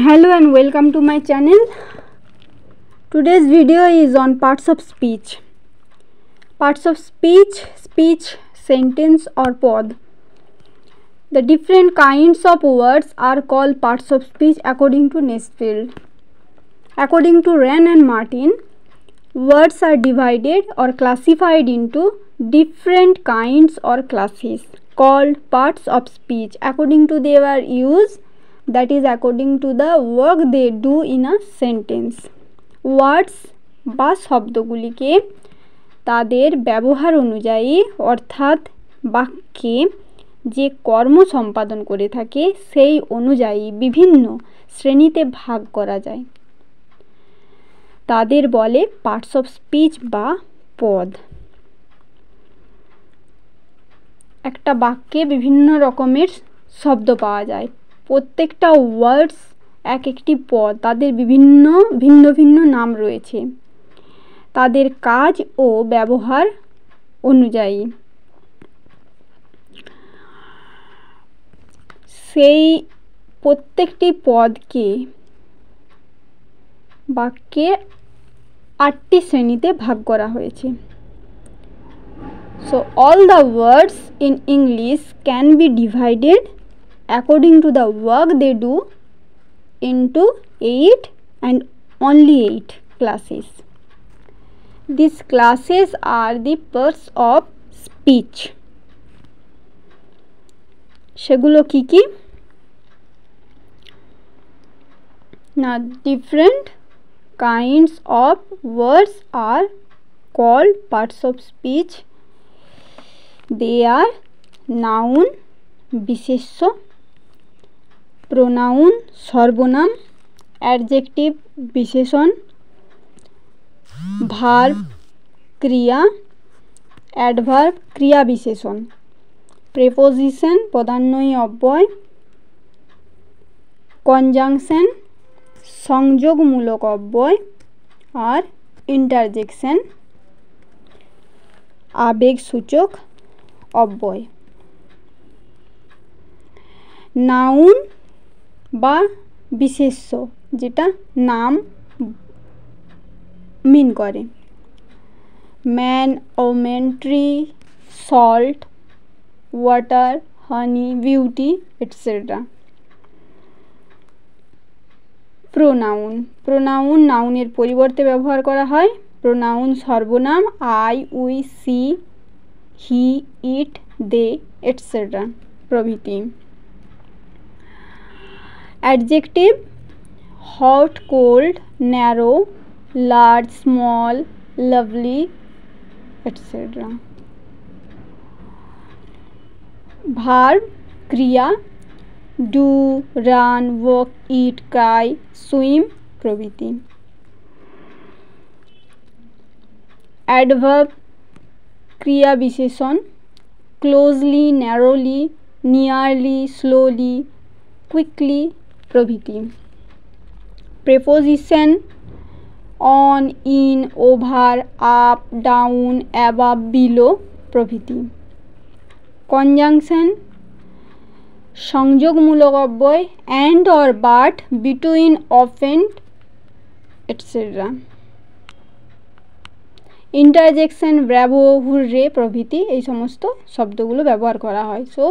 Hello and welcome to my channel. Today's video is on parts of speech. Parts of speech, sentence or pod. The different kinds of words are called parts of speech according to Nesfield. According to Wren and Martin, words are divided or classified into different kinds or classes called parts of speech according to their use, that is according to the work they do in a sentence. ওয়ার্ডস বা শব্দগুলিকে তাদের ব্যবহার অনুযায়ী অর্থাৎ বাক্যে যে কর্ম সম্পাদন করে থাকে সেই অনুযায়ী বিভিন্ন শ্রেণীতে ভাগ করা যায়, তাদের বলে পার্টস অফ স্পিচ বা পদ। একটা বাক্যে বিভিন্ন রকমের শব্দ পাওয়া যায়, প্রত্যেকটা ওয়ার্ডস এক একটি পদ, তাদের ভিন্ন ভিন্ন নাম রয়েছে তাদের কাজ ও ব্যবহার অনুযায়ী। সেই প্রত্যেকটি পদকে বাক্যে 8টি শ্রেণীতে ভাগ করা হয়েছে। So all the words in English can be divided according to the work they do into 8 and only 8 classes. These classes are the parts of speech. সেগুলো কি কি? Now different kinds of words are called parts of speech. They are noun বিশেষ্য, pronoun সর্বনাম, adjective বিশেষণ, verb ক্রিয়া, adverb ক্রিয়া বিশেষণ, preposition পদান্বয়ী অব্যয়, conjunction সংযোগমূলক অব্যয় আর interjection আবেগসূচক অব্যয়। নাউন বা বিশেষ্য যেটা নাম মিন করে, man, women, tree, salt, water, honey, beauty etcetera. Pronoun নাউনের পরিবর্তে ব্যবহার করা হয়। প্রোনাউন সর্বনাম I, we, she, he, it, they etcetera প্রভৃতি। Adjective hot, cold, narrow, large, small, lovely etcetera. Verb ক্রিয়া do, run, walk, eat, cry, swim প্রভৃতি। Adverb ক্রিয়া বিশেষণ closely, narrowly, nearly, slowly, quickly প্রভৃতি। Preposition on, in, over, up, down, above, below প্রভৃতি। Conjunction সংযোগমূলক অব্যয় and or but, between, often etcetera. Interjection bravo, hurray প্রভৃতি এই সমস্ত শব্দগুলো ব্যবহার করা হয়। সো